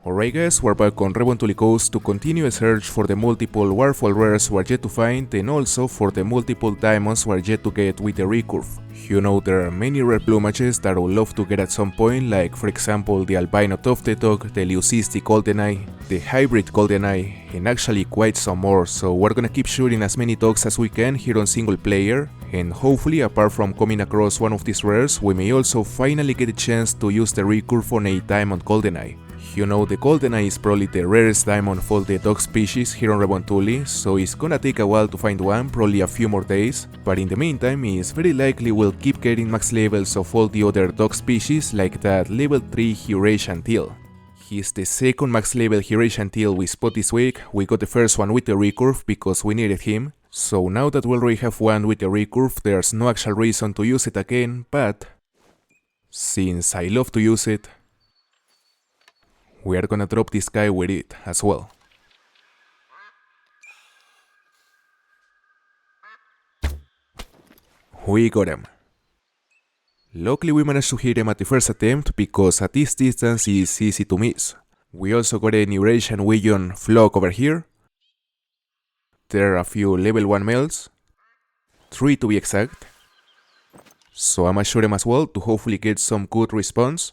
Alright guys, we're back on Revontuli Coast to continue a search for the multiple waterfall rares we're yet to find and also for the multiple diamonds we're yet to get with the recurve. You know, there are many rare plumages that I would love to get at some point, like for example the albino tufted dog, the leucistic goldeneye, the hybrid goldeneye, and actually quite some more, so we're gonna keep shooting as many dogs as we can here on single player, and hopefully apart from coming across one of these rares, we may also finally get a chance to use the recurve on a diamond goldeneye. You know, the goldeneye is probably the rarest diamond of all the dog species here on Revontuli, so it's gonna take a while to find one, probably a few more days, but in the meantime it's very likely we'll keep getting max levels of all the other dog species like that level 3 Eurasian teal. He's the second max level Eurasian teal we spot this week. We got the first one with the recurve because we needed him, so now that we already have one with the recurve there's no actual reason to use it again, but since I love to use it, we are gonna drop this guy with it as well. We got him. Luckily we managed to hit him at the first attempt because at this distance it's easy to miss. We also got an Eurasian Wigeon flock over here. There are a few level 1 males, 3 to be exact. So I'ma shoot him as well to hopefully get some good response.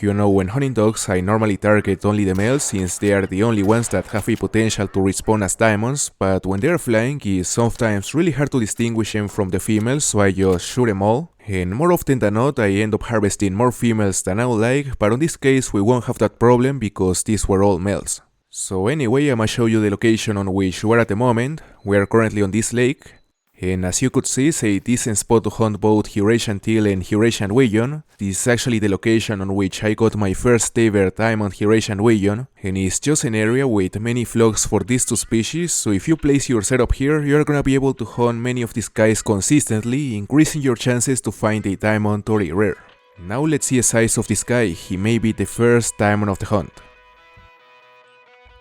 You know, when hunting dogs I normally target only the males since they are the only ones that have a potential to respawn as diamonds, but when they are flying it's sometimes really hard to distinguish them from the females, so I just shoot them all, and more often than not I end up harvesting more females than I would like, but in this case we won't have that problem because these were all males. So anyway, I'ma show you the location on which we are at the moment. We are currently on this lake, and as you could see, it's a decent spot to hunt both Eurasian teal and Eurasian Wigeon. This is actually the location on which I got my first ever diamond Eurasian Wigeon, and it's just an area with many flocks for these two species, so if you place your setup here, you're gonna be able to hunt many of these guys consistently, increasing your chances to find a diamond or a rare. Now let's see the size of this guy. He may be the first diamond of the hunt.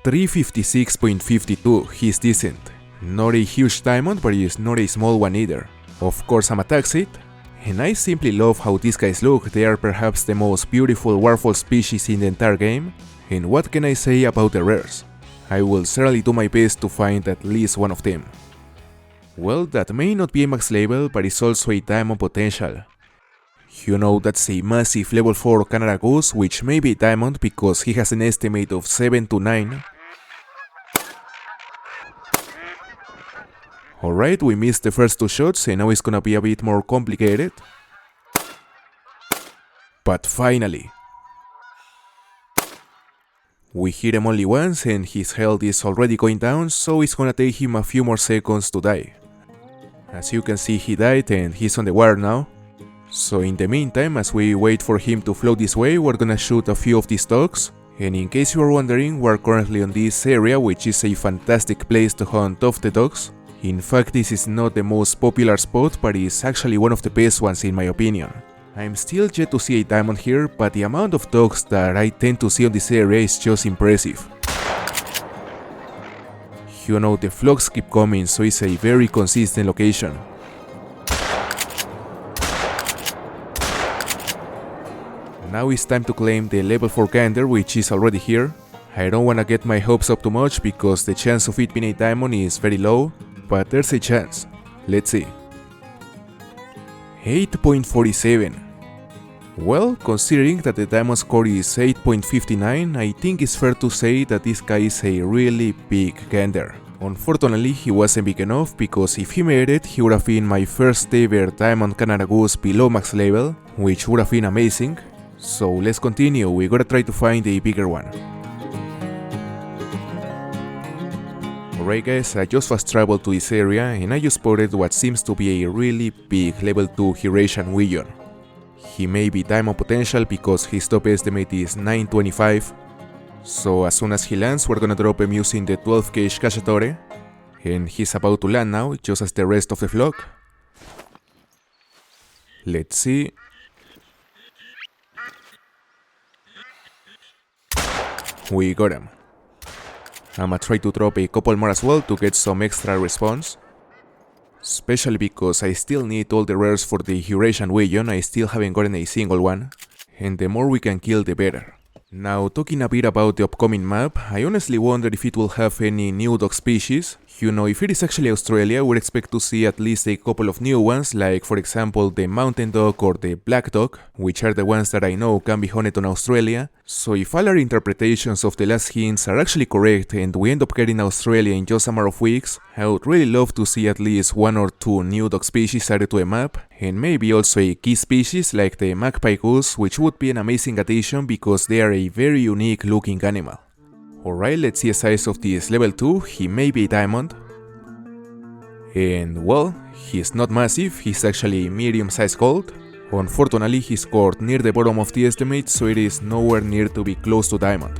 356.52, he's decent. Not a huge diamond, but it's not a small one either. Of course I'm a taxid, and I simply love how these guys look. They are perhaps the most beautiful waterfall species in the entire game, and what can I say about the rares? I will certainly do my best to find at least one of them. Well, that may not be a max level, but it's also a diamond potential. You know, that's a massive level 4 Canada goose, which may be a diamond because he has an estimate of 7 to 9. Alright, we missed the first two shots and now it's gonna be a bit more complicated. But finally, we hit him only once and his health is already going down, so it's gonna take him a few more seconds to die. As you can see, he died and he's on the water now. So in the meantime, as we wait for him to float this way, we're gonna shoot a few of these dogs. And in case you are wondering, we're currently on this area, which is a fantastic place to hunt tufted dogs. In fact, this is not the most popular spot, but it's actually one of the best ones in my opinion. I'm still yet to see a diamond here, but the amount of dogs that I tend to see on this area is just impressive. You know, the flocks keep coming, so it's a very consistent location. Now it's time to claim the level 4 gander, which is already here. I don't wanna get my hopes up too much because the chance of it being a diamond is very low, but there's a chance. Let's see. 8.47. Well, considering that the diamond score is 8.59, I think it's fair to say that this guy is a really big gander. Unfortunately, he wasn't big enough because if he made it, he would have been my first ever diamond Canada goose below max level, which would have been amazing. So let's continue, we gotta try to find a bigger one. Alright guys, I just fast traveled to this area and I just spotted what seems to be a really big level 2 Eurasian Wigeon. He may be diamond potential because his top estimate is 925. So as soon as he lands, we're gonna drop him using the 12 gauge cacciatore. And he's about to land now, just as the rest of the flock. Let's see. We got him. I'ma try to drop a couple more as well to get some extra response. especially because I still need all the rares for the Eurasian Wigeon. I still haven't gotten a single one, and the more we can kill the better. Now, talking a bit about the upcoming map, I honestly wonder if it will have any new dog species. You know, if it is actually Australia, we'd expect to see at least a couple of new ones, like for example the mountain dog or the black dog, which are the ones that I know can be hunted on Australia. So if all our interpretations of the last hints are actually correct and we end up getting Australia in just a matter of weeks, I would really love to see at least 1 or 2 new dog species added to a map, and maybe also a key species like the magpie goose, which would be an amazing addition because they are a very unique looking animal. Alright, let's see the size of this level 2, he may be a diamond. And well, he's not massive, he's actually medium-sized gold. Unfortunately, he scored near the bottom of the estimate, so it is nowhere near to be close to diamond.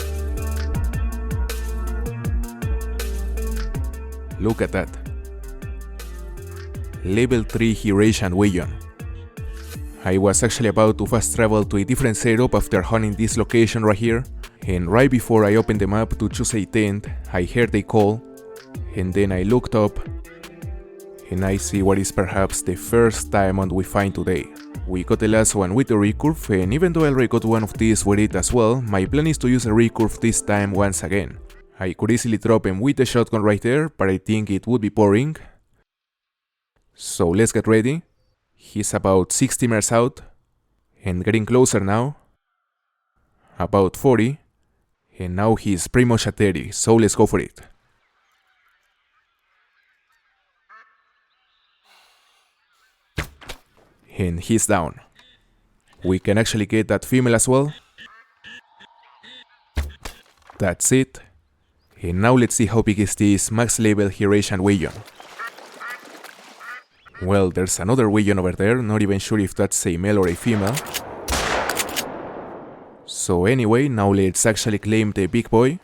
Look at that. Level 3 Eurasian Wigeon. I was actually about to fast travel to a different setup after hunting this location right here, and right before I opened the map to choose a tent, I heard a call, and then I looked up, and I see what is perhaps the first diamond we find today. We got the last one with the recurve, and even though I already got one of these with it as well, my plan is to use a recurve this time once again. I could easily drop him with the shotgun right there, but I think it would be boring. So let's get ready. He's about 60 meters out, and getting closer now. About 40, and now he's pretty much at 30, so let's go for it. And he's down. We can actually get that female as well. That's it. And now let's see how big is this max level Eurasian Wigeon. Well, there's another Wigeon over there, not even sure if that's a male or a female. So anyway, now let's actually claim the big boy.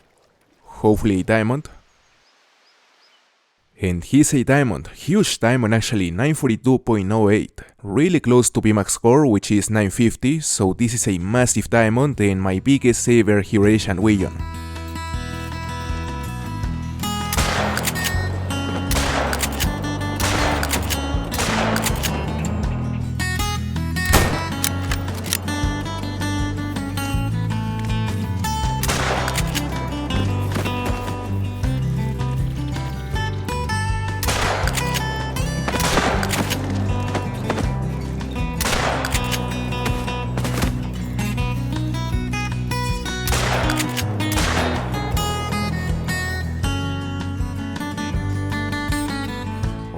Hopefully a diamond. And he's a diamond, huge diamond actually, 942.08. Really close to VMAX score, which is 950, so this is a massive diamond and my biggest ever Eurasian Wigeon.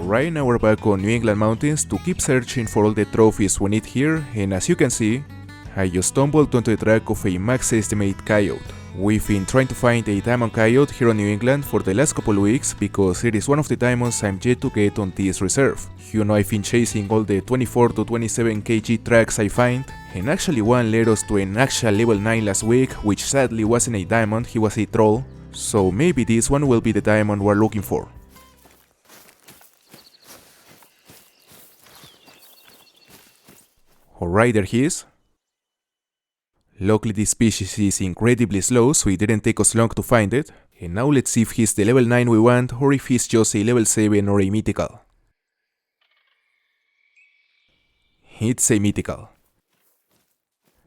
Right now we're back on New England mountains to keep searching for all the trophies we need here, and as you can see, I just stumbled onto the track of a max estimate coyote. We've been trying to find a diamond coyote here on New England for the last couple weeks because it is one of the diamonds I'm yet to get on this reserve. You know, I've been chasing all the 24 to 27 kg tracks I find, and actually one led us to an actual level 9 last week, which sadly wasn't a diamond, he was a troll, so maybe this one will be the diamond we're looking for. Alright, there he is. Luckily this species is incredibly slow, so it didn't take us long to find it. And now let's see if he's the level 9 we want, or if he's just a level 7 or a mythical. It's a mythical.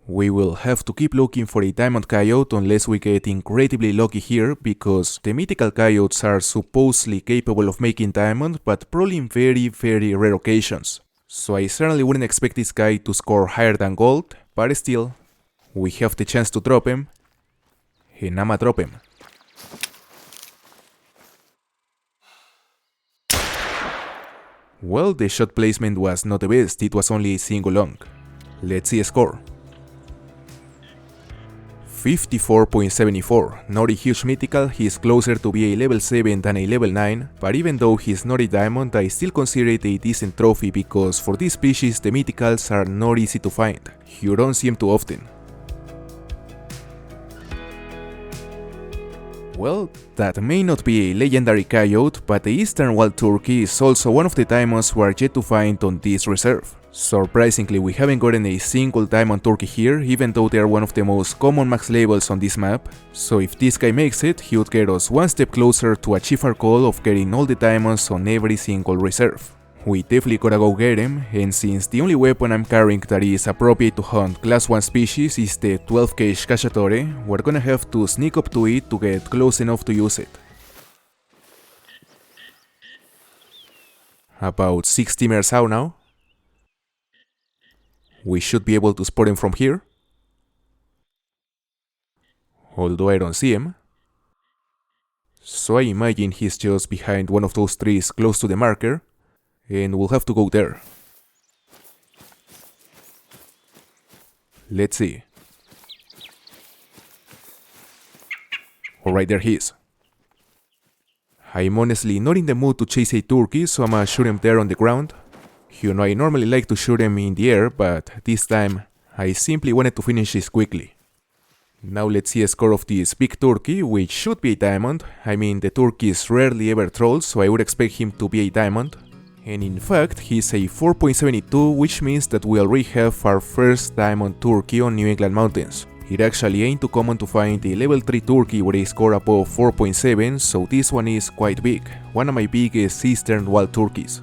We will have to keep looking for a diamond coyote unless we get incredibly lucky here, because the mythical coyotes are supposedly capable of making diamond, but probably in very rare occasions. So I certainly wouldn't expect this guy to score higher than gold, but still, we have the chance to drop him, and I'ma drop him. Well, the shot placement was not the best, it was only a single long. Let's see a score. 54.74, not a huge mythical, he is closer to be a level 7 than a level 9, but even though he's not a diamond, I still consider it a decent trophy because for this species the mythicals are not easy to find, you don't see them too often. Well, that may not be a legendary coyote, but the Eastern Wild Turkey is also one of the diamonds we are yet to find on this reserve. Surprisingly, we haven't gotten a single diamond turkey here, even though they are one of the most common max levels on this map, so if this guy makes it, he would get us one step closer to achieve our goal of getting all the diamonds on every single reserve. We definitely gotta go get him, and since the only weapon I'm carrying that is appropriate to hunt class 1 species is the 12 gauge cacciatore, we're gonna have to sneak up to it to get close enough to use it. About 60 meters out now. We should be able to spot him from here. Although I don't see him. So I imagine he's just behind one of those trees close to the marker, and we'll have to go there. Let's see. Alright, there he is. I'm honestly not in the mood to chase a turkey, so I'ma shoot him there on the ground. You know, I normally like to shoot him in the air, but this time I simply wanted to finish this quickly. Now let's see a score of this big turkey, which should be a diamond. I mean, the turkeys rarely ever troll, so I would expect him to be a diamond. And in fact, he's a 4.72, which means that we already have our first diamond turkey on New England mountains. It actually ain't too common to find a level 3 turkey with a score above 4.7, so this one is quite big, one of my biggest eastern wild turkeys.